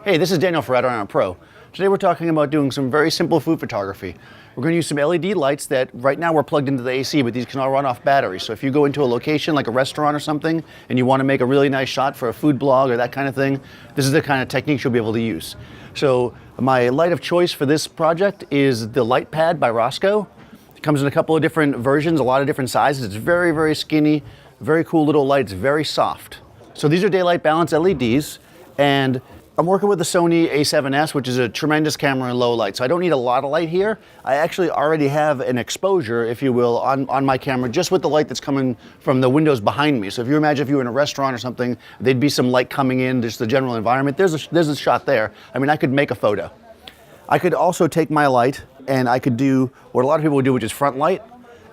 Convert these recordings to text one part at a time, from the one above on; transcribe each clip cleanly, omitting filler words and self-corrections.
Hey, this is Daniel for Adorama Pro. Today we're talking about doing some very simple food photography. We're going to use some LED lights that right now we're plugged into the AC, but these can all run off batteries. So if you go into a location like a restaurant or something and you want to make a really nice shot for a food blog or that kind of thing, this is the kind of techniques you'll be able to use. So my light of choice for this project is the LightPad by Rosco. It comes in a couple of different versions, a lot of different sizes. It's very, very skinny, very cool little light. It's very soft. So these are daylight balance LEDs, and I'm working with the Sony A7S, which is a tremendous camera in low light. So I don't need a lot of light here. I actually already have an exposure, if you will, on my camera just with the light that's coming from the windows behind me. So if you imagine if you were in a restaurant or something, there'd be some light coming in, just the general environment. There's a shot there. I mean, I could make a photo. I could also take my light and I could do what a lot of people would do, which is front light.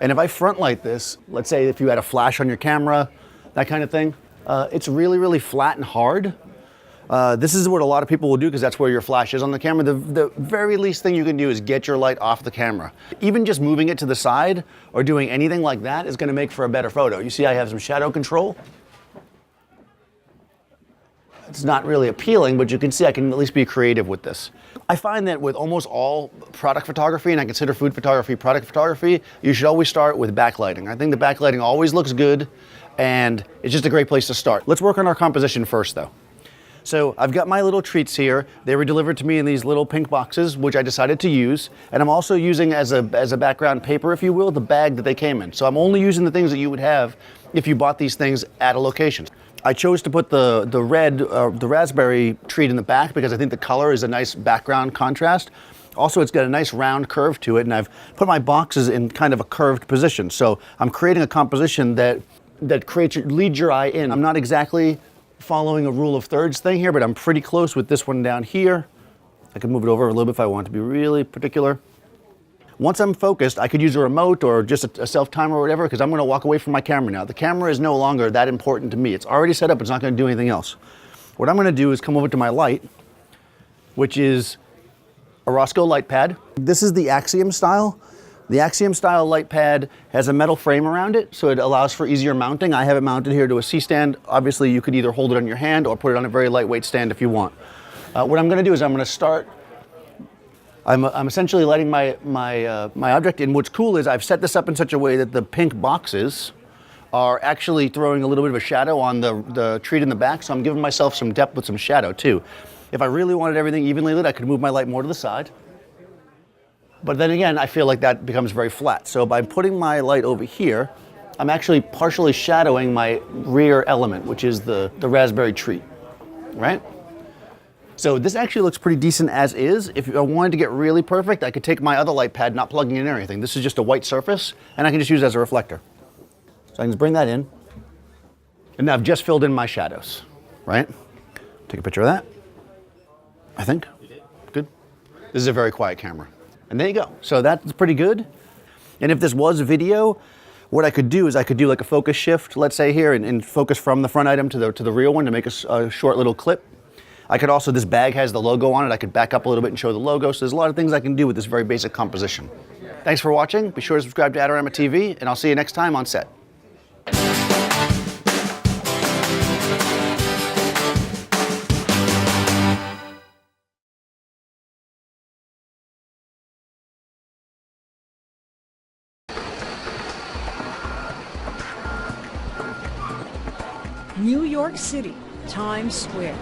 And if I front light this, let's say if you had a flash on your camera, that kind of thing, it's really, really flat and hard. This is what a lot of people will do because that's where your flash is on the camera. The very least thing you can do is get your light off the camera. Even just moving it to the side or doing anything like that is going to make for a better photo. You see I have some shadow control. It's not really appealing, but you can see I can at least be creative with this. I find that with almost all product photography, and I consider food photography product photography, you should always start with backlighting. I think the backlighting always looks good, and it's just a great place to start. Let's work on our composition first, though. So I've got my little treats here. They were delivered to me in these little pink boxes, which I decided to use. And I'm also using as a background paper, if you will, the bag that they came in. So I'm only using the things that you would have if you bought these things at a location. I chose to put the raspberry treat in the back because I think the color is a nice background contrast. Also, it's got a nice round curve to it, and I've put my boxes in kind of a curved position. So I'm creating a composition that leads your eye in. I'm not exactly following a rule of thirds thing here, but I'm pretty close with this one down here. I can move it over a little bit if I want to be really particular. Once I'm focused, I could use a remote or just a self-timer or whatever, because I'm going to walk away from my camera now. The camera is no longer that important to me. It's already set up. It's not going to do anything else. What I'm going to do is come over to my light, which is a Rosco LightPad. This is the Axiom style. The Axiom style LightPad has a metal frame around it, so it allows for easier mounting. I have it mounted here to a C-stand. Obviously, you could either hold it on your hand or put it on a very lightweight stand if you want. What I'm going to do is I'm going to start. I'm essentially lighting my object, and what's cool is I've set this up in such a way that the pink boxes are actually throwing a little bit of a shadow on the treat in the back, so I'm giving myself some depth with some shadow too. If I really wanted everything evenly lit, I could move my light more to the side. But then again, I feel like that becomes very flat. So by putting my light over here, I'm actually partially shadowing my rear element, which is the raspberry treat, right? So this actually looks pretty decent as is. If I wanted to get really perfect, I could take my other light pad, not plugging in anything. This is just a white surface, and I can just use it as a reflector. So I can just bring that in. And now I've just filled in my shadows, right? Take a picture of that, I think. Good. This is a very quiet camera. And there you go. So that's pretty good. And if this was a video, what I could do is I could do like a focus shift, let's say here, and focus from the front item to the real one to make a short little clip. I could also, this bag has the logo on it. I could back up a little bit and show the logo. So there's a lot of things I can do with this very basic composition. Thanks for watching. Be sure to subscribe to Adorama TV, and I'll see you next time on set. New York City, Times Square.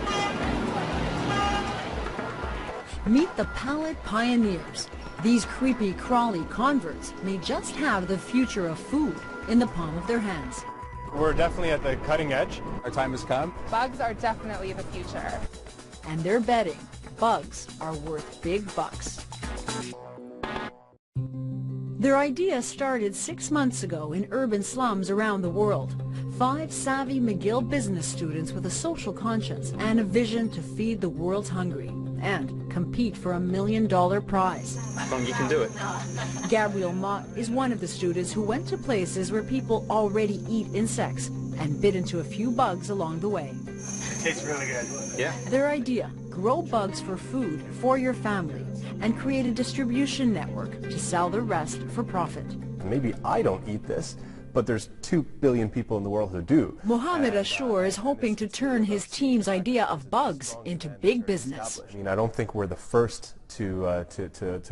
Meet the pallid pioneers. These creepy, crawly converts may just have the future of food in the palm of their hands. We're definitely at the cutting edge. Our time has come. Bugs are definitely the future. And they're betting bugs are worth big bucks. Their idea started 6 months ago in urban slums around the world. 5 savvy McGill business students with a social conscience and a vision to feed the world's hungry and compete for $1 million prize. You can do it. Gabriel Mott is one of the students who went to places where people already eat insects and bit into a few bugs along the way. It tastes really good. Yeah. Their idea, grow bugs for food for your family and create a distribution network to sell the rest for profit. Maybe I don't eat this, but there's 2 billion people in the world who do. Mohammed Ashur is hoping to turn his team's idea of bugs into big business. I mean, I don't think we're the first to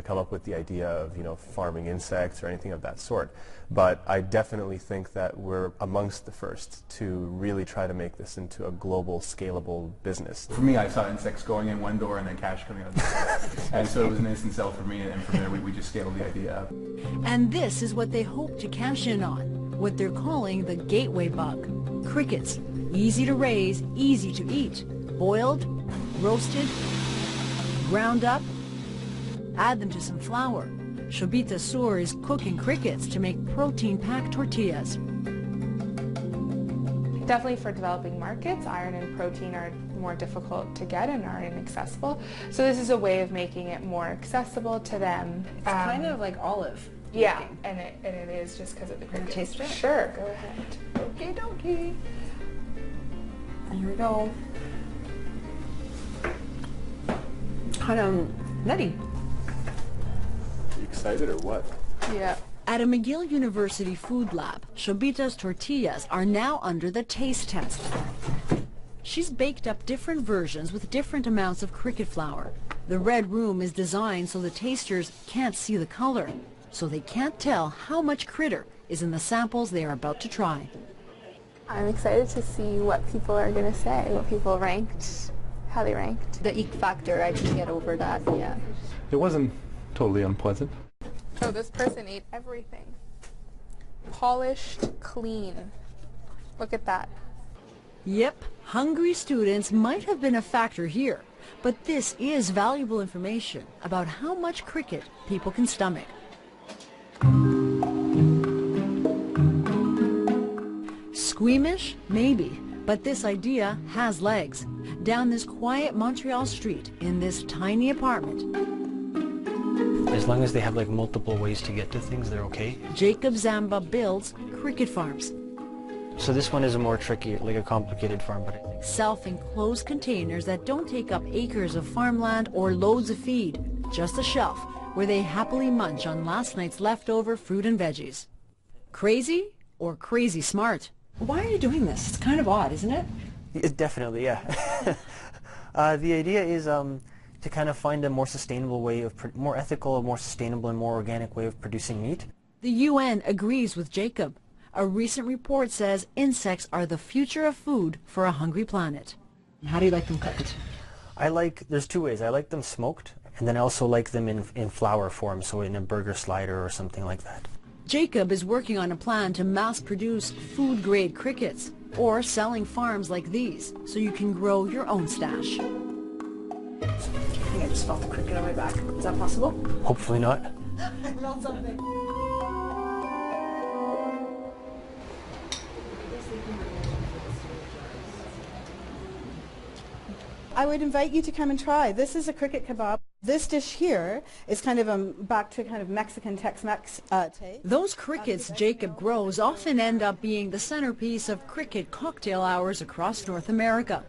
come up with the idea of, you know, farming insects or anything of that sort. But I definitely think that we're amongst the first to really try to make this into a global, scalable business. For me, I saw insects going in one door and then cash coming out the other. And so it was an instant sell for me, and from there we just scaled the idea up. And this is what they hope to cash in on, what they're calling the gateway bug. Crickets, easy to raise, easy to eat. Boiled, roasted, ground up, add them to some flour. Shobita Sur is cooking crickets to make protein-packed tortillas. Definitely for developing markets, iron and protein are more difficult to get and are inaccessible. So this is a way of making it more accessible to them. It's kind of like olive. Yeah, and it is just because of the crickets. Taste it? Sure, go ahead. Okie dokie. And here we go. Kind of nutty. Excited or what? Yeah. At a McGill University food lab, Shobita's tortillas are now under the taste test. She's baked up different versions with different amounts of cricket flour. The red room is designed so the tasters can't see the color, so they can't tell how much critter is in the samples they are about to try. I'm excited to see what people are going to say, what people ranked, how they ranked. The eek factor, I can get over that, yeah. It wasn't totally unpleasant. So this person ate everything. Polished, clean. Look at that. Yep, hungry students might have been a factor here, but this is valuable information about how much cricket people can stomach. Squeamish? Maybe, but this idea has legs. Down this quiet Montreal street, in this tiny apartment, as long as they have like multiple ways to get to things, they're okay. Jacob Zamba builds cricket farms. So this one is a more tricky, like a complicated farm, but I think Self-enclosed containers that don't take up acres of farmland or loads of feed. Just a shelf where they happily munch on last night's leftover fruit and veggies. Crazy or crazy smart? Why are you doing this? It's kind of odd, isn't it? definitely, yeah. The idea is to kind of find a more sustainable way of, more ethical, more sustainable, and more organic way of producing meat. The UN agrees with Jacob. A recent report says insects are the future of food for a hungry planet. How do you like them cooked? There's two ways. I like them smoked, and then I also like them in flour form, so in a burger slider or something like that. Jacob is working on a plan to mass-produce food-grade crickets, or selling farms like these, so you can grow your own stash. I think I just felt the cricket on my back. Is that possible? Hopefully not. I felt something. I would invite you to come and try. This is a cricket kebab. This dish here is kind of back to kind of Mexican Tex-Mex taste. Those crickets Jacob grows often end up being the centerpiece of cricket cocktail hours across North America.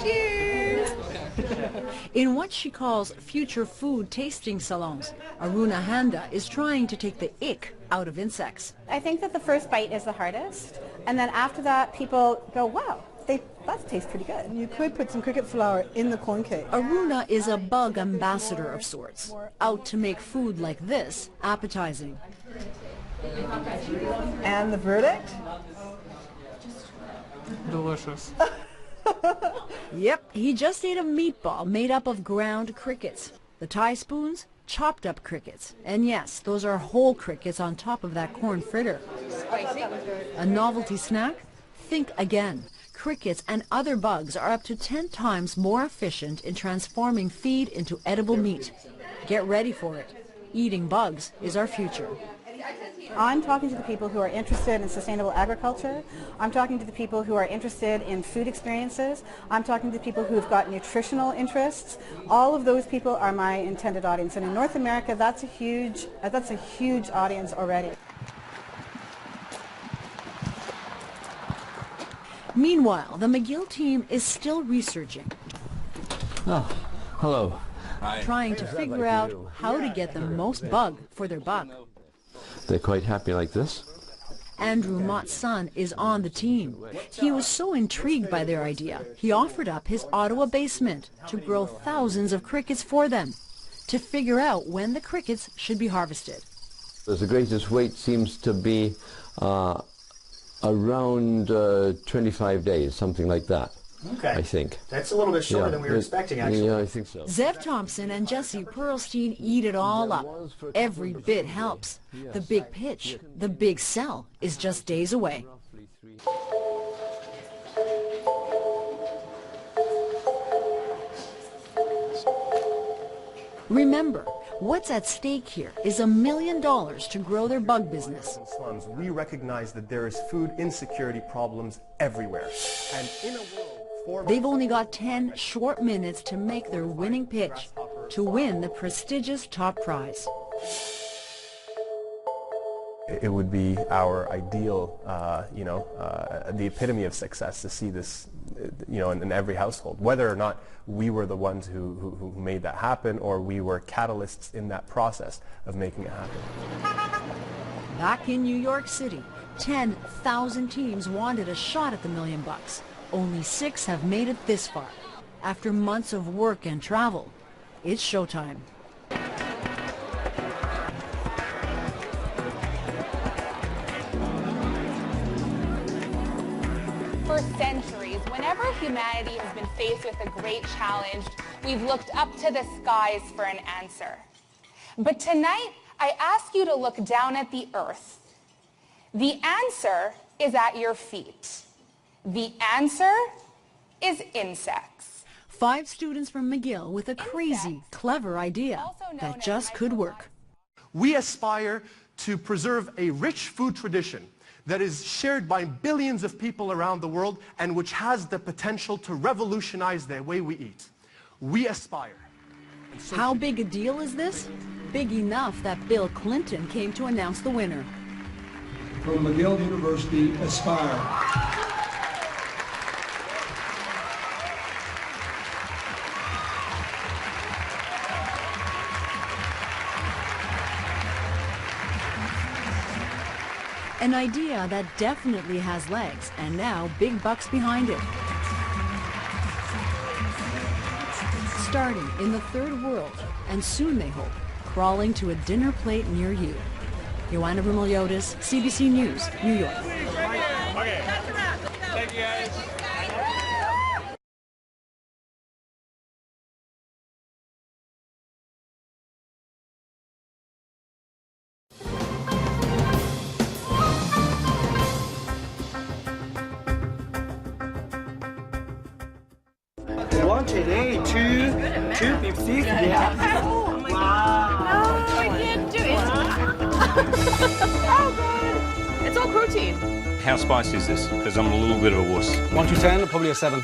Cheers! In what she calls future food tasting salons, Aruna Handa is trying to take the ick out of insects. I think that the first bite is the hardest, and then after that people go, wow, that tastes pretty good. You could put some cricket flour in the corn cake. Aruna is a bug ambassador of sorts, out to make food like this appetizing. And the verdict? Delicious. Yep, he just ate a meatball made up of ground crickets. The Thai spoons, chopped up crickets. And yes, those are whole crickets on top of that corn fritter. A novelty snack? Think again. Crickets and other bugs are up to 10 times more efficient in transforming feed into edible meat. Get ready for it. Eating bugs is our future. I'm talking to the people who are interested in sustainable agriculture. I'm talking to the people who are interested in food experiences. I'm talking to people who've got nutritional interests. All of those people are my intended audience. And in North America, that's a huge audience already. Meanwhile, the McGill team is still researching, Oh, hello. trying to figure out how to get the most bug for their buck. They're quite happy like this. Andrew Mott's son is on the team. He was so intrigued by their idea, he offered up his Ottawa basement to grow thousands of crickets for them, to figure out when the crickets should be harvested. The greatest wait seems to be around 25 days, something like that. Okay. I think. That's a little bit shorter than we were expecting, actually. Yeah, I think so. Zev Thompson and Jesse Pearlstein eat it all up. Every bit helps. The big pitch, the big sell, is just days away. Remember, what's at stake here is $1 million to grow their bug business. In slums, we recognize that there is food insecurity problems everywhere. And in a world, They've only got 10 short minutes to make their winning pitch to win the prestigious top prize. it would be our ideal, the epitome of success to see this, in every household, whether or not we were the ones who made that happen or we were catalysts in that process of making it happen. Back in New York City, 10,000 teams wanted a shot at the $1 million. Only 6 have made it this far. After months of work and travel, it's showtime. For centuries, whenever humanity has been faced with a great challenge, we've looked up to the skies for an answer. But tonight, I ask you to look down at the earth. The answer is at your feet. The answer is insects. 5 students from McGill with a crazy, clever idea that just could work. We aspire to preserve a rich food tradition that is shared by billions of people around the world and which has the potential to revolutionize the way we eat. We aspire. How big a deal is this? Big enough that Bill Clinton came to announce the winner. From McGill University, Aspire. An idea that definitely has legs, and now big bucks behind it. Starting in the third world, and soon they hope, crawling to a dinner plate near you. Joanna Brumeliotis, CBC News, New York. Okay. Thank you, guys. One today, two Pepsi. Yeah. Oh my God. No, I can't do it. Oh God. It's all protein. How spicy is this? Because I'm a little bit of a wuss. 1 to 10, probably a 7.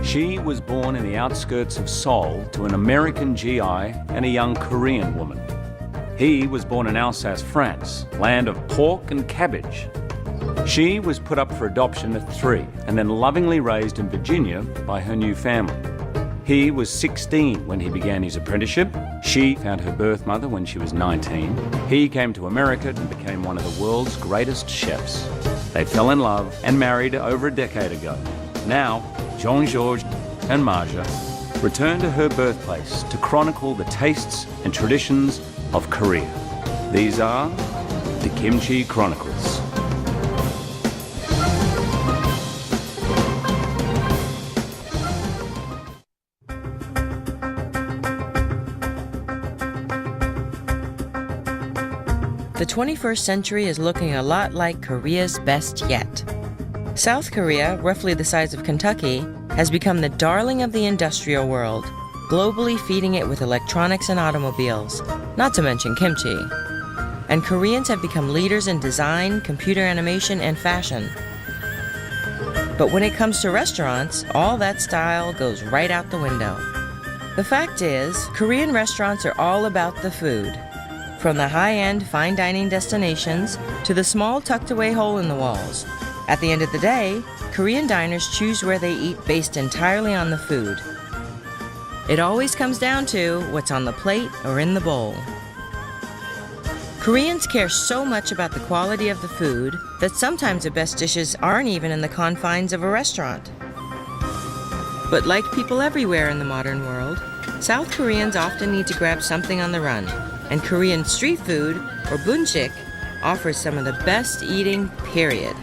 She was born in the outskirts of Seoul to an American GI and a young Korean woman. He was born in Alsace, France, land of pork and cabbage. She was put up for adoption at 3 and then lovingly raised in Virginia by her new family. He was 16 when he began his apprenticeship. She found her birth mother when she was 19. He came to America and became one of the world's greatest chefs. They fell in love and married over a decade ago. Now, Jean-Georges and Marja return to her birthplace to chronicle the tastes and traditions of Korea. These are the Kimchi Chronicles. The 21st century is looking a lot like Korea's best yet. South Korea, roughly the size of Kentucky, has become the darling of the industrial world, globally feeding it with electronics and automobiles, not to mention kimchi. And Koreans have become leaders in design, computer animation, and fashion. But when it comes to restaurants, all that style goes right out the window. The fact is, Korean restaurants are all about the food. From the high-end fine dining destinations to the small tucked-away hole in the walls. At the end of the day, Korean diners choose where they eat based entirely on the food. It always comes down to what's on the plate or in the bowl. Koreans care so much about the quality of the food that sometimes the best dishes aren't even in the confines of a restaurant. But like people everywhere in the modern world, South Koreans often need to grab something on the run, and Korean street food, or bunchik, offers some of the best eating, period.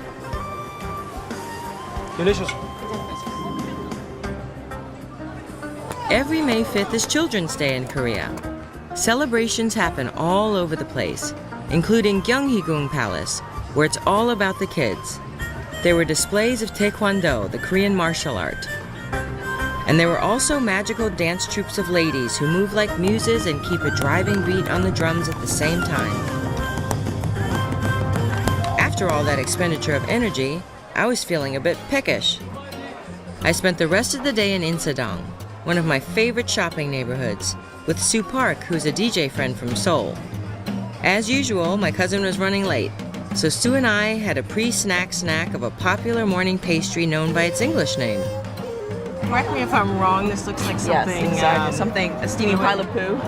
Delicious. Every May 5th is Children's Day in Korea. Celebrations happen all over the place, including Gyeonghigung Palace, where it's all about the kids. There were displays of Taekwondo, the Korean martial art. And there were also magical dance troupes of ladies who move like muses and keep a driving beat on the drums at the same time. After all that expenditure of energy, I was feeling a bit peckish. I spent the rest of the day in Insadong, one of my favorite shopping neighborhoods, with Sue Park, who's a DJ friend from Seoul. As usual, my cousin was running late, so Sue and I had a pre-snack snack of a popular morning pastry known by its English name. Correct me if I'm wrong, this looks like something... Yes, exactly. A steamy pile of poo.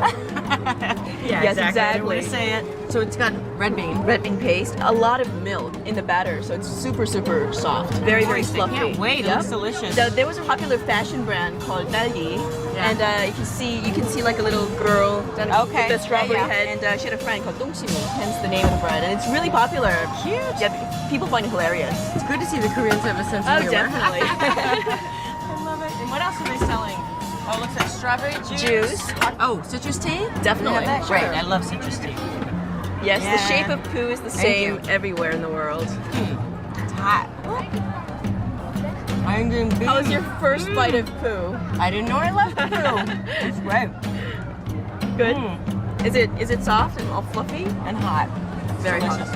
Yes, exactly. Say it. So it's got red bean paste, a lot of milk in the batter, so it's super, super soft. Very, very fluffy. I can't wait, it looks delicious. So there was a popular fashion brand called Dalgi, and you can see like a little girl with a strawberry head, and she had a friend called Dongshimi, hence the name of the bread, and it's really popular. Huge. Yeah, people find it hilarious. It's good to see the Koreans have a sense of humor. Definitely. I love it. And what else are they selling? Oh, it looks like strawberry juice. Oh, citrus tea? Definitely. Great, I love citrus tea. Yes, the shape of poo is the same everywhere in the world. It's hot. How was your first bite of poo? I didn't know I loved poo. It's great. Good. Is it soft and all fluffy? And hot. Very hot.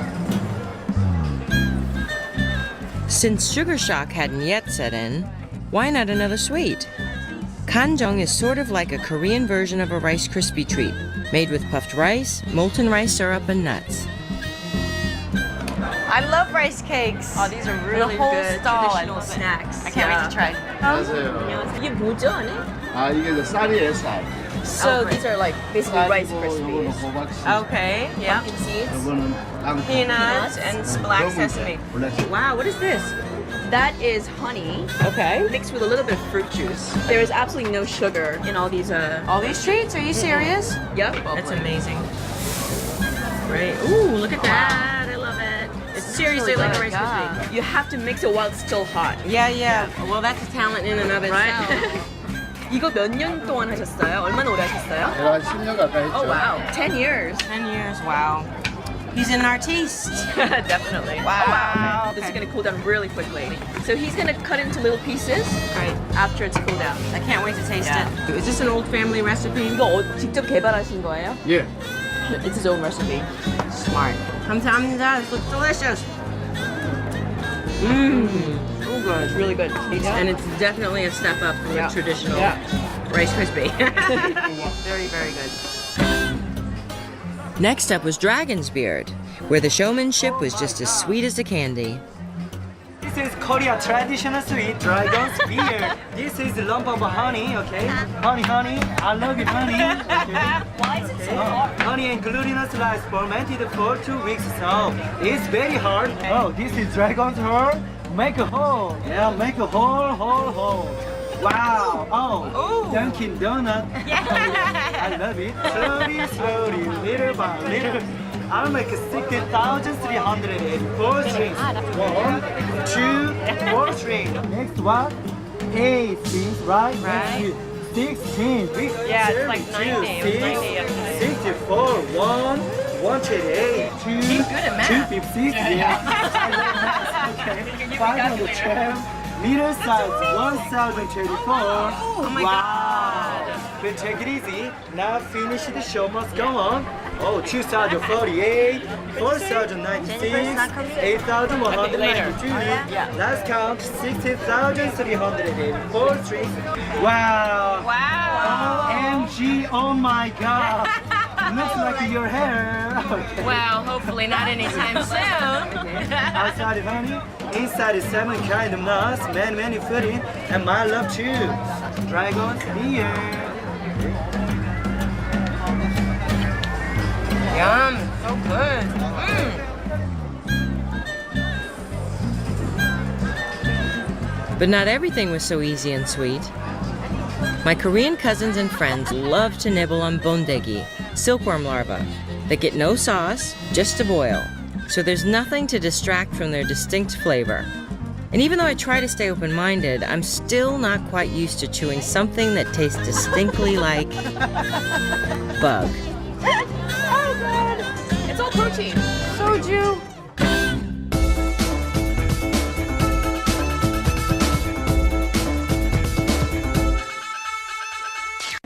Since sugar shock hadn't yet set in, why not another sweet? Kanjong is sort of like a Korean version of a Rice Krispie treat, made with puffed rice, molten rice syrup, and nuts. I love rice cakes. Oh, these are really the whole good stall, traditional snacks. I can't wait to try. 이게 뭐죠, 언니? 이게 이제 쌀이에요, 쌀. So these are like basically Rice Krispies. Okay, yeah. Pumpkin seeds. 이거는 땅콩. Peanuts and black sesame. Wow, what is this? That is honey. Okay. Mixed with a little bit of fruit juice. There is absolutely no sugar in all these treats? Are you serious? Yep. That's amazing. Great. Ooh, look at that. I love it. It's seriously like a Rice Krispie. You have to mix it while it's still hot. Yeah. Well, that's a talent in and of itself. 이거 몇 년 동안 하셨어요? 얼마나 오래 하셨어요? 내가 10년 가까이 했죠. Oh wow, 10 years. 10 years, wow. He's an artiste. Definitely. Wow. Okay. This is going to cool down really quickly. So he's going to cut into little pieces after it's cooled down. I can't wait to taste it. Is this an old family recipe? 이거 직접 개발하신 거예요? Yeah. It's his own recipe. Smart. 감사합니다. This looks delicious. Mmm. Oh, good. It's really good. And it's definitely a step up from the traditional Rice Krispie. Very, very good. Next up was Dragon's Beard, where the showmanship was just as sweet as the candy. This is Korea traditional sweet dragon's beard. This is lump of honey, okay? Honey, I love you, honey. Okay? Why is it so hard? Honey and glutinous rice fermented for 2 weeks, so it's very hard. Oh, this is dragon's horn. Make a hole. Yeah, make a hole. Wow. Oh, Dunkin' Donut. I love it. Slowly, little by little. I'll make 60,384 strings. 1, 2, 4 strings. Next one, 8 strings, right? Next 16. Yeah, it's like 90. 64. 1, 128. 2, 256. Yeah. Okay. 512. Middle size 1024. Oh my God. But take it easy. Now finish the show must go on. Oh, 2048, 4096, 8192. Let's count 60,384 strings. Wow. OMG, oh my God. Looks like your hair. Okay. Well, hopefully not anytime soon. Outside is honey, inside is 7 kind of nuts, many filling, and my love too. Dragon's beard. Yum. So good. But not everything was so easy and sweet. My Korean cousins and friends love to nibble on bondegi, silkworm larvae, that get no sauce, just a boil. So there's nothing to distract from their distinct flavor. And even though I try to stay open-minded, I'm still not quite used to chewing something that tastes distinctly like bug. Oh god! It's all protein. Soju.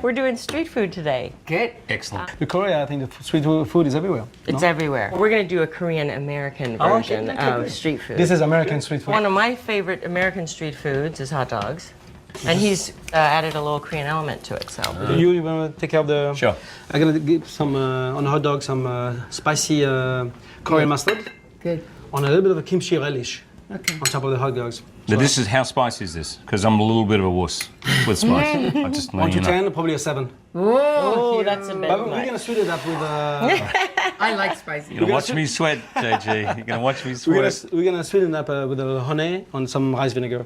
We're doing street food today. Good. Excellent. In Korea, I think the street food is everywhere. It's no? everywhere. We're going to do a Korean-American Oh, version of street food. This is American street food. One of my favorite American street foods is hot dogs. And he's added a little Korean element to it, so. You want to take care of the... Sure. I'm going to give some, on the hot dog, some spicy Korean mustard. Good. On a little bit of a kimchi relish. Okay. On top of the hot dogs. Now this is, how spicy is this? Because I'm a little bit of a wuss with spice. I just 1 to you know. 10, probably a 7. Oh, that's a bit But we're much. going to sweeten it up with... I like spicy. You're going to watch me sweat, JG. You're going to watch me sweat. We're gonna sweeten it up with a honey on some rice vinegar.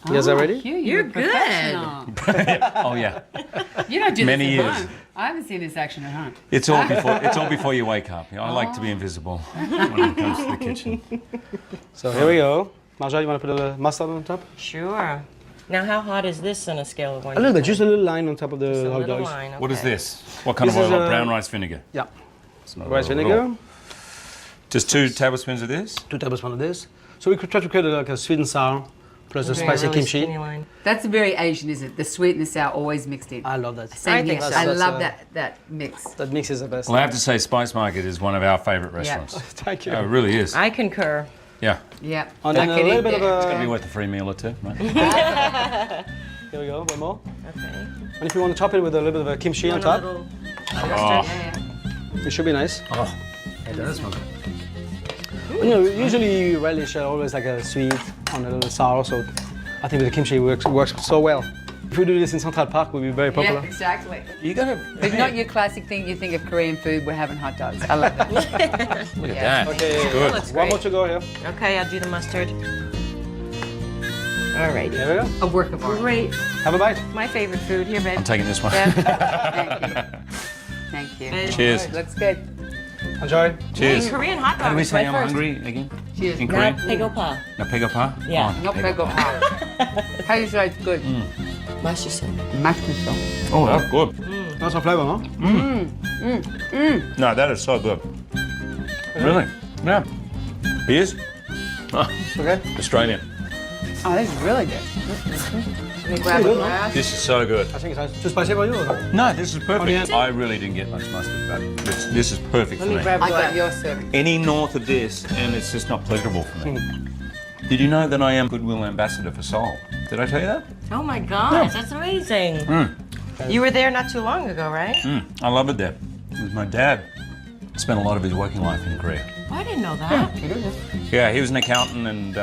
You guys are ready? You're good. Oh yeah. You don't do Many this at years. home. I haven't seen this action at home. It's all before you wake up. I like to be invisible when it comes to the kitchen. So here we go. Marja, you want to put a little mustard on top? Sure. Now, how hot is this on a scale of 1 A little to bit, just a little line on top of Just the a hot little dogs. line, What is okay. this? What kind This of is, oil? Brown rice vinegar. Yeah. It's not Rice oil at vinegar. all. Just 2 tablespoons of this. 2 tablespoons of this. So we could try to create like a sweet and sour plus the Okay, spicy really kimchi. skinny line. That's very Asian, isn't it? The sweet and the sour always mixed in. I love that. Same here. so. I That's, love that mix. That mix is the best. Well, I have to say, Spice Market is one of our favourite restaurants. Thank you. Oh, it really is. I concur. Yeah. Yeah. And then a little bit of It's going to be a... worth a free meal or two, right? Here we go, one more. Okay. And if you want to top it with a little bit of a kimchi on Want a top, little Oh. it should be nice. Oh, it does smell good. You know, usually relish are always like a sweet on a little sour, so I think with the kimchi works so well. If we do this in Central Park, we'll be very popular. Yeah, exactly. You got to. But not your classic thing. You think of Korean food, we're having hot dogs. I love that. Look at Yeah. that. Okay, It's good. Looks one great. more to go here. Okay, I'll do the mustard. All right. There we go. A work of art. Great. Have a bite. My favorite food. Here, babe. I'm taking this one. Thank you. Cheers. Looks good. Enjoy. Cheers. Korean hot How do we dogs. say right I'm first. hungry again? Cheers. In Now, Korean? pegopa. Napegopa? Yeah. Oh, No pego pie. How do you say it's good? Mashiso. Mashed miso. Oh, that's good. Nice flavor, huh? No, that is so good. Really? Yeah. Beers? Oh, Okay. Australian. Oh, this is really good. Let me grab a good, glass. This is so good. I think it's nice. Too spicy for you or not? No, this is perfect. Onion. I really didn't get much mustard, but this is perfect Let for me me. grab a I got glass. your serving. Any north of this, and it's just not pleasurable for me. Did you know that I am Goodwill Ambassador for Seoul? Did I tell you that? Oh my gosh, that's amazing. You were there not too long ago, right? I love it there. With my dad. Spent a lot of his working life in Korea. Oh, I didn't know that. Yeah, he was an accountant, and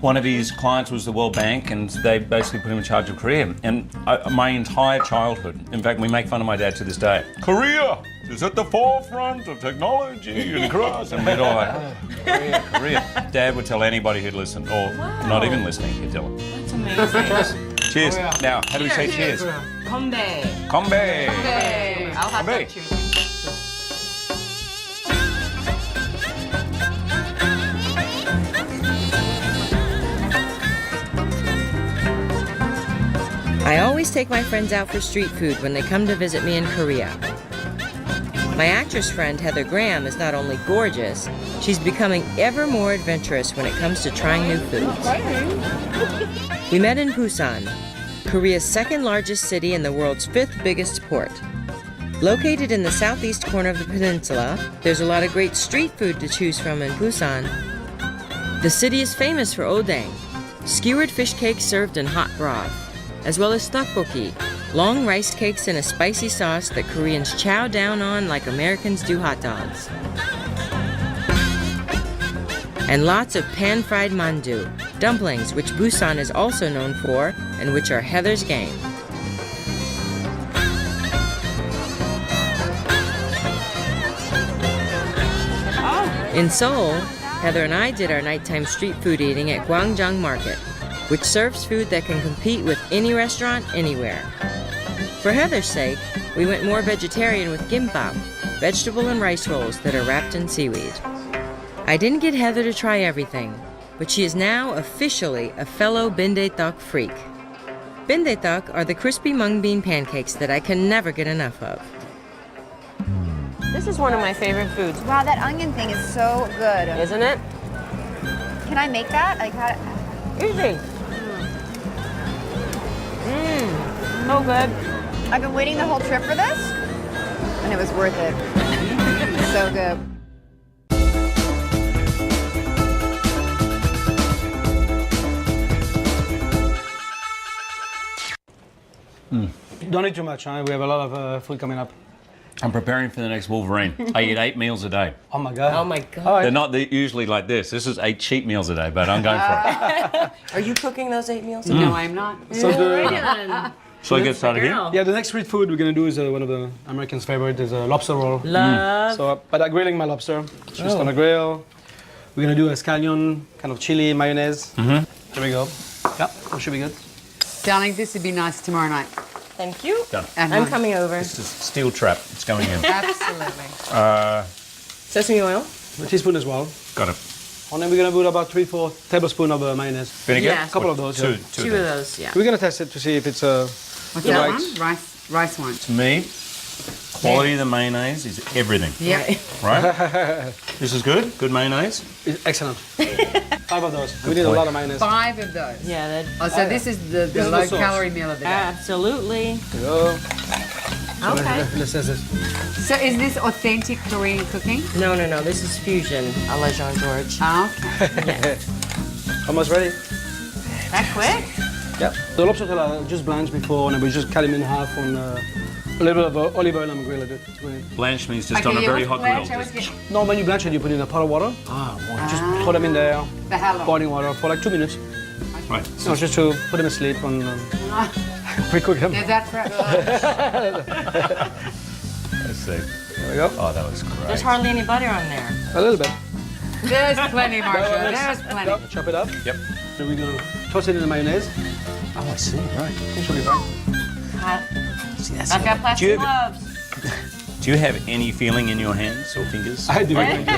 one of his clients was the World Bank, and they basically put him in charge of Korea. And my entire childhood, in fact, we make fun of my dad to this day. Korea is at the forefront of technology and cross. And we'd all like, oh, Korea. Dad would tell anybody who'd listen, or not even listening, he'd tell them. That's amazing. Cheers. Now, how do we say cheers? Kombe. Kombe. Okay. I'll have Kombe. that cheers. I always take my friends out for street food when they come to visit me in Korea. My actress friend Heather Graham is not only gorgeous, she's becoming ever more adventurous when it comes to trying new foods. We met in Busan, Korea's second largest city and the world's 5th biggest port. Located in the southeast corner of the peninsula, there's a lot of great street food to choose from in Busan. The city is famous for odang, skewered fish cakes served in hot broth, as well as tteokbokki, long rice cakes in a spicy sauce that Koreans chow down on like Americans do hot dogs. And lots of pan-fried mandu, dumplings, which Busan is also known for, and which are Heather's game. In Seoul, Heather and I did our nighttime street food eating at Gwangjang Market, which serves food that can compete with any restaurant anywhere. For Heather's sake, we went more vegetarian with gimbap, vegetable and rice rolls that are wrapped in seaweed. I didn't get Heather to try everything, but she is now officially a fellow bindae-tteok freak. Bindae-tteok are the crispy mung bean pancakes that I can never get enough of. This is one of my favorite foods. Wow, that onion thing is so good. Isn't it? Can I make that? Like how? Easy. So good. I've been waiting the whole trip for this, and it was worth it. So good. Don't eat too much, huh? We have a lot of food coming up. I'm preparing for the next Wolverine. I eat 8 meals a day. Oh my God. Oh my God. They're not usually like this. This is 8 cheat meals a day, but I'm going for it. Are you cooking those 8 meals? No, I'm not. So good. Shall I get started here? Yeah, the next street food we're gonna do is one of the Americans' favorite is a lobster roll. Love. So, but I'm grilling my lobster. Just on a grill. We're gonna do a scallion, kind of chili, mayonnaise. Here we go. Yeah, that should be good. Darling, this would be nice tomorrow night. Thank you. Done. I'm coming over. This is steel trap. It's going in. Absolutely. Sesame oil. A teaspoon as well. Got it. And then we're gonna put about 3-4 tablespoons of mayonnaise. Vinegar? Yeah. A couple of those. Two. Two of those, yeah. We're gonna test it to see if it's What's the that right. one? Rice one. To me, quality of the mayonnaise is everything. Yeah. Right? This is good? Good mayonnaise? It's excellent. 5 of those. We need a lot of mayonnaise. 5 of those. Yeah. That, Oh, so this is the is the low sauce. calorie meal of the day. absolutely. Go. Okay. Let's test this. So is this authentic Korean cooking? No. This is fusion, a la Jean George. Okay. Almost ready. That quick? Yeah. The lobsters are just blanched before, and we just cut them in half on a little bit of olive oil and grill it. Blanch means just on a very hot grill. No, when you blanch it, you put it in a pot of water. Just throw them in there, For how long? boiling water, for like 2 minutes. Right. No, just to put them asleep and pre-cook them. Is that correct? Let's see. There we go. Oh, that was great. There's hardly any butter on there. A little bit. There's plenty, Marsha. There's plenty. Chop it up. Yep. Then we're gonna toss it in the mayonnaise. Oh, I see. Right. It should be fine. See, that's I've got plastic gloves. Do you have any feeling in your hands or fingers? I do. Thank you.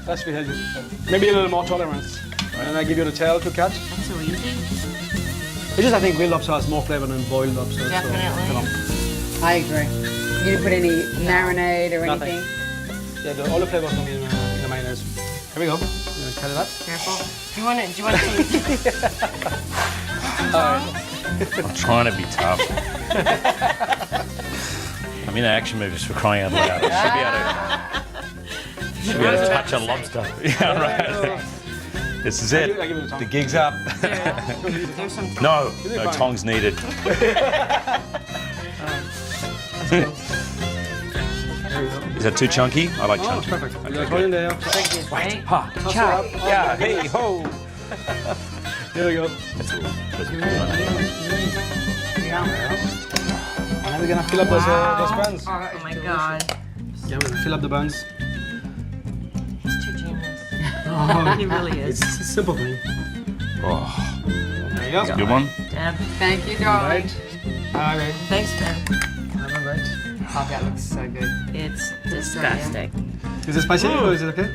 That's really helpful. Maybe a little more tolerance. And I give you the tail to cut. That's so easy. It's just I think grilled lobster has more flavor than boiled lobster. Definitely. So, I agree. You didn't put any marinade or Nothing. anything? yeah, all the flavors gonna be in the mayonnaise. Here we go. I'm gonna cut it up. Careful. Do you want to? I'm trying to be tough. I'm in action movies for crying out loud. I should be able to touch a lobster. Yeah, right. This is it. I give it a tongue. The gig's up. There's some. No fine. tongs needed. There we go. Is that too chunky? I like Oh, chunky. perfect. Okay, Just good. put it in there. Wait. Ha, Toss it cha, up. yeah, hey, ho. Here we go. That's a little. And then we're gonna fill up those buns. Oh my God. Yeah, we're gonna fill up the buns. He's too genius. Oh, He really is. it's a simple thing. Oh, There you go. good one. Deb. Thank you, darling. Right. All right. Thanks, Ben. All right. Oh, that looks so good. It's disgusting. Is it spicy or is it okay?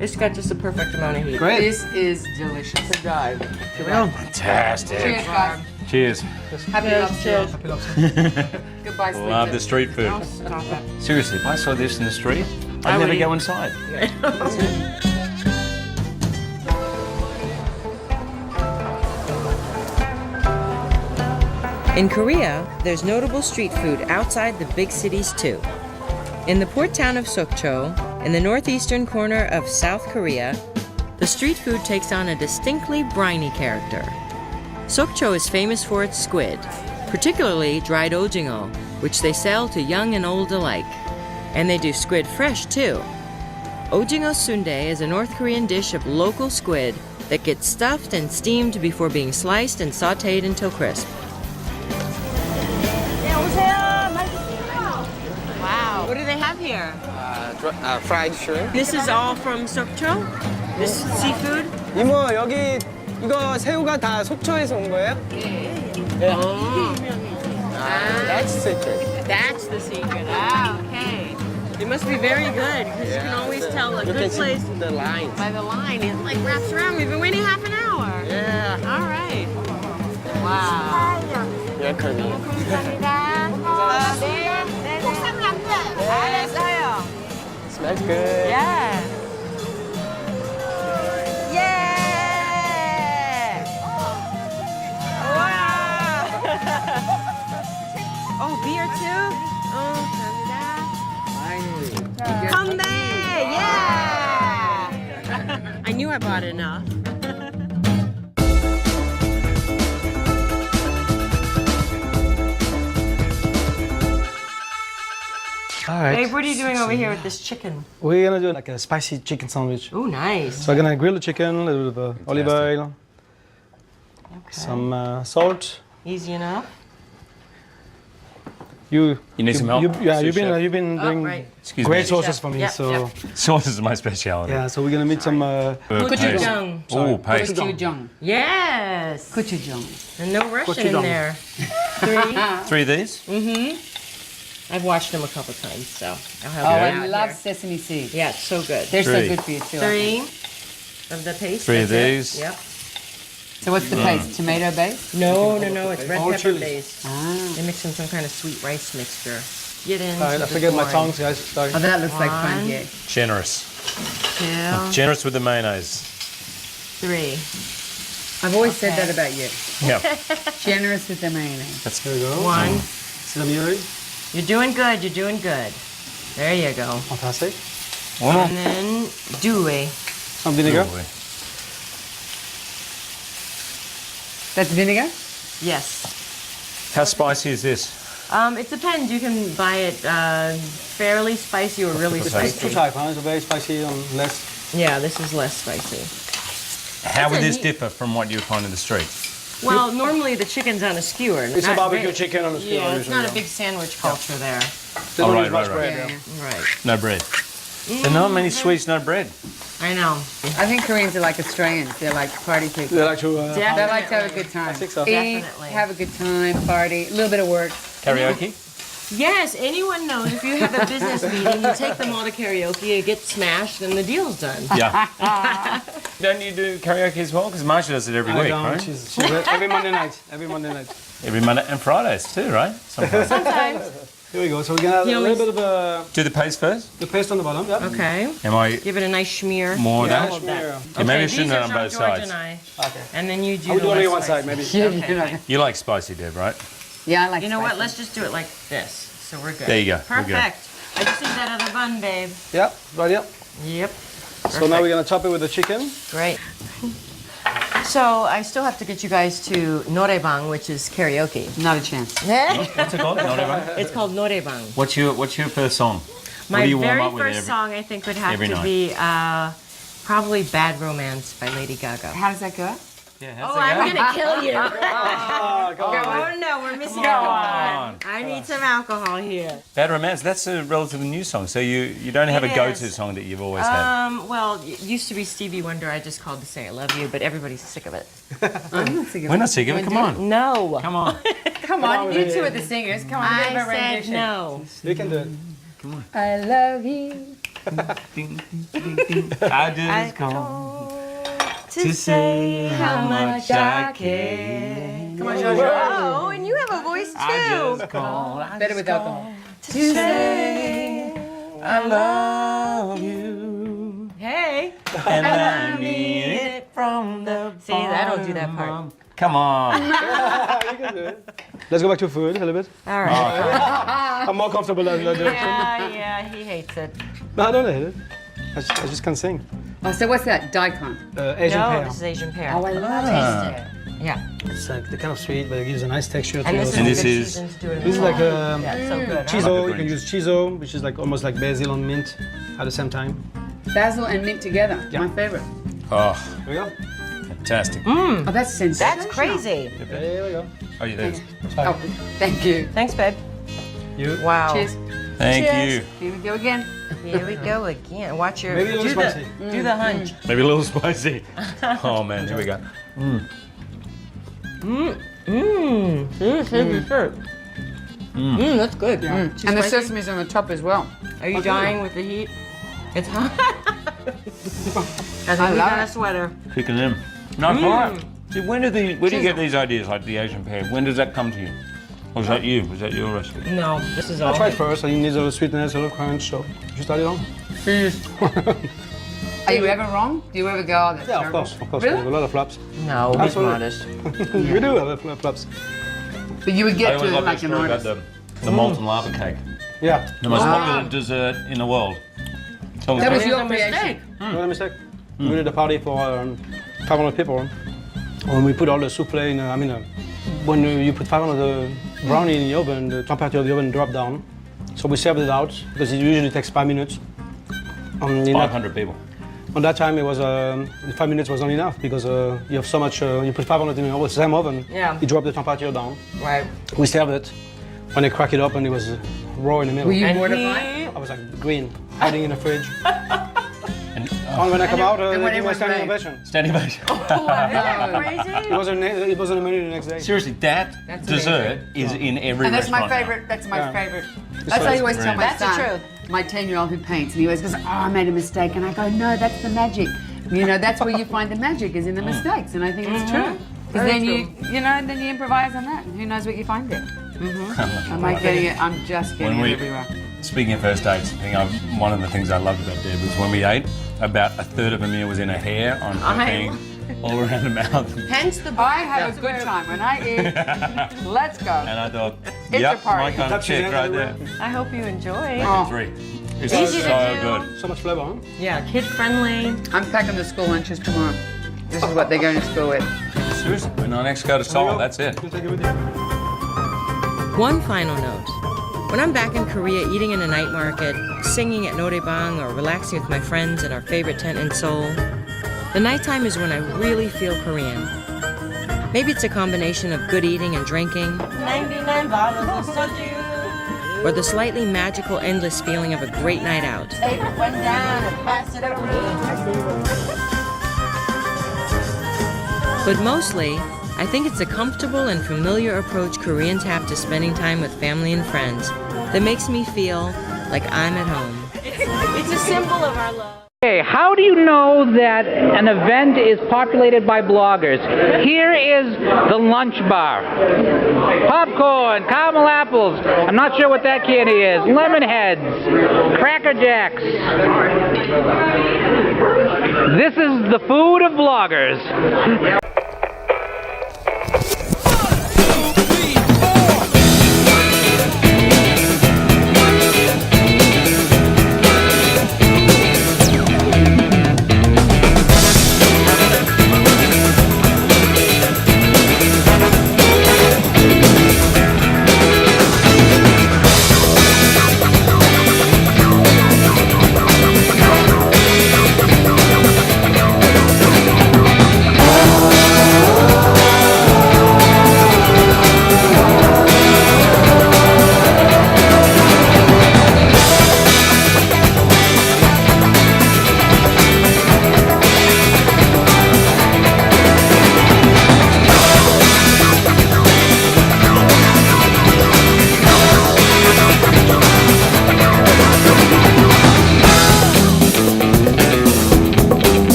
It's got just the perfect amount of heat. Great. This is delicious. It's a dive. Here we go. Fantastic. Cheers, guys. Cheers. Happy lobster. Happy lobster. Goodbye, sweetie. Love the street food. Oh, stop it. Seriously, if I saw this in the street, I I'd would never eat. go inside. In Korea, there's notable street food outside the big cities too. In the port town of Sokcho, in the northeastern corner of South Korea, the street food takes on a distinctly briny character. Sokcho is famous for its squid, particularly dried ojingo, which they sell to young and old alike. And they do squid fresh too. Ojingo sundae is a North Korean dish of local squid that gets stuffed and steamed before being sliced and sautéed until crisp. Wow. What do they have here? there? Fried shrimp. This is all from Sokcho? This seafood? 이모 여기 이거 새우가 다 속초에서 온 거예요? That's secret. That's the secret. Ah, okay. It must be very good because you can always tell a You good can see place the line. by the line. It like wraps around. We've been waiting half an hour. Yeah. All right. Wow. You're Korean. 알았어요. Smells good. Yeah. Yeah. Wow. Oh, beer too? Oh, 감사합니다. 건배! Yeah! I knew I bought enough. All right. Babe, what are you doing over here with this chicken? We're gonna do like a spicy chicken sandwich. Oh, nice. So I'm gonna grill the chicken, a little bit of olive oil, some salt. Easy enough. You need some help? You've been Oh, doing right. Excuse great me. sauces for me. Yep, so yep. Sauces are my speciality. yeah, so we're gonna meet some. Gochujang. Oh, paste. Gochujang. Yes. Gochujang. And no Russian in Gochujang. there. 3 of these? Mm-hmm. I've watched them a couple times, so I'll have Oh, them I out love here. sesame seeds. Yeah, it's so good. They're so 3. good for you too. I 3 think. of the paste. 3 of that's it. these. Yep. So what's the paste? Tomato based? No, it's red All pepper chili. based. Ah. They mix in some kind of sweet rice mixture. Get in. I forget my tongues, guys. Sorry. Oh, that looks like fun. One. Yeah. Generous. 2, Generous with the mayonnaise. 3. I've always said that about you. Yeah. Generous with the mayonnaise. That's There you go. 1. See them here? You're doing good. You're doing good. There you go. Fantastic. And then 2. Some vinegar. That's vinegar? Yes. How spicy is this? It depends. You can buy it fairly spicy or really It's spicy. two types, huh? So very spicy and less. Yeah, this is less spicy. How would That's this differ from what you would find in the street? Well, normally the chicken's on a skewer. It's a not barbecue very- chicken on a skewer, Yeah, it's usually, not yeah. a big sandwich culture there. They don't right, use much right, bread, right. yeah. Right. No bread. There are not many sweets, no bread. I know. I think Koreans are like Australians. They're like party people. They like to. They like to have a good time. I think so. Eat, Definitely. have a good time, party, a little bit of work. Karaoke? Yes, anyone knows if you have a business meeting, you take them all to karaoke, you get smashed, and the deal's done. Yeah. Don't you do karaoke as well? Because Marsha does it every I week, don't. right? She's every Monday night. Every Monday night. Every Monday and Fridays too, right? Sometimes. Sometimes. Here we go. So we're gonna add He a always- little bit of Do the paste first? the paste on the bottom. Yep. Okay. Am I Give it a nice schmear. more of Yeah, that? All of that. schmear. Yeah, maybe I these shouldn't are have on from both George sides. and I. Okay. And then you do I would the do only less one side, spicy. maybe. Okay. You like spicy, Deb, right? Yeah, I like You know what? spicy. Let's just do it like this, so we're good. There you go, we're good. Perfect. I just need that other bun, babe. Yep. Right here. Yep. So now we're gonna chop it with the chicken. Great. So I still have to get you guys to norebang, which is karaoke. Not a chance. What's it called? Norebang? It's called norebang. What's your first song? My what do you warm very up with first every- song, I think, would have every to night? be probably "Bad Romance" by Lady Gaga. How does that go? Yeah, Oh, I'm gonna kill you! Come on. Oh no, we're missing Come alcohol. on. I need some alcohol here. Bad Romance, that's a relatively new song, so you don't have It a go-to is. song that you've always had. Well, it used to be Stevie Wonder. I just called to say I love you, but everybody's sick of it. I'm not sick of We're it. not sick of it, come on. No. Come on. Come on, you two are the singers. Come on, a bit of a I said rendition. no. You can do it. I love you. I just called to say how much I care. Come on, Jojo. Oh, and you have a voice I too. just called Better with alcohol. To say I love you. hey. And I mean it from the See, I don't do that part. Come on. You can do it. Let's go back to food a little bit. All right. I'm more comfortable in that direction. Yeah, he hates it. No, I don't hate it. I just can't sing. Oh, so what's that? Daikon. Asian No, pear. this is Asian pear. Oh, I love it. Yeah. It's like the kind of sweet, but it gives a nice texture to And it. this And is this a good is- season to do it in This is the like fall. Yeah, it's so good. huh? chizo. Like You can use chizo, which is like almost like basil and mint at the same time. Basil and mint together. Yeah. My favorite. Oh, There we go. fantastic. Oh, that's sensational. That's crazy. There we go. Oh, you do. Oh, thank you. Thanks, babe. You. Wow. Cheers. Thank Cheers. you. Here we go again. Here we go again. Watch your. Maybe a little spicy. Do the hunch. Maybe a little spicy. Oh man, here we go. That's good. Yeah. And the sesame's on the top as well. Are you dying with the heat? It's hot. I think I we love got it. a sweater. Kicking in. No, it's all right. See, where do you get these ideas, like the Asian pear? When does that come to you? Or was that you? Was that your recipe? No, this is I all. tried first. I need a little sweetness, a little crunch, so you started on. Are you ever wrong? Do you ever go, oh, that's Yeah, of terrible? course, of course. Really? We have a lot of flops. No, he's Absolutely. modest. We do have flops. But you would I get always to love it like that an story about artist. the molten lava cake. Yeah. The most Wow. popular dessert in the world. Tell us That was about it. your creation. Not a mistake. We did a party for 500 people. When we put all the souffle in, when you put 500 brownie in the oven, the temperature of the oven dropped down. So we served it out because it usually takes 5 minutes. In 500 people. On that time, it was 5 minutes was not enough because you have so much. You put 500 in the same oven. Yeah. You drop the temperature down. Right. We served it. When they crack it up, and it was raw in the middle. Were you And mortified? I was like green, hiding in the fridge. And, And when I come out, they when give me a it standing was ovation. standing ovation. Isn't that crazy? It was on the menu the next day. Seriously, that That's dessert is in every And that's my restaurant now. favorite. That's my Yeah. favorite. It's That's how I so always tell my That's the son. truth. My 10-year-old who paints, and he always goes, "Oh, I made a mistake," and I go, "No, that's the magic. You know, that's where you find the magic is in the mistakes." And I think it's true. Because Very then then you improvise on that, and who knows what you find there. Am I getting it? I'm just getting When it everywhere. Speaking of first dates, one of the things I loved about Deb was when we ate, about a third of a meal was in her hair, on her thing, all around the mouth. Hence the. I have a good time when I eat. Let's go. And I thought, It's a yep, party. my kind of Touching chick it right everywhere. there. I hope you enjoy. Oh. 3. It's Easy to so do. good. So much flavor, huh? Yeah, kid friendly. I'm packing the school lunches tomorrow. This is what they're going to school with. Seriously, when I next go to Seoul, that's it. You can take it with you. One final note. When I'm back in Korea eating in a night market, singing at Noraebang, or relaxing with my friends at our favorite tent in Seoul, the nighttime is when I really feel Korean. Maybe it's a combination of good eating and drinking, 99 bottles of soju. or the slightly magical, endless feeling of a great night out. Take one down and pass it around. But mostly, I think it's a comfortable and familiar approach Koreans have to spending time with family and friends that makes me feel like I'm at home. It's a symbol of our love. Okay, how do you know that an event is populated by bloggers? Here is the lunch bar. Popcorn, caramel apples, I'm not sure what that candy is, lemon heads, Cracker Jacks. This is the food of bloggers.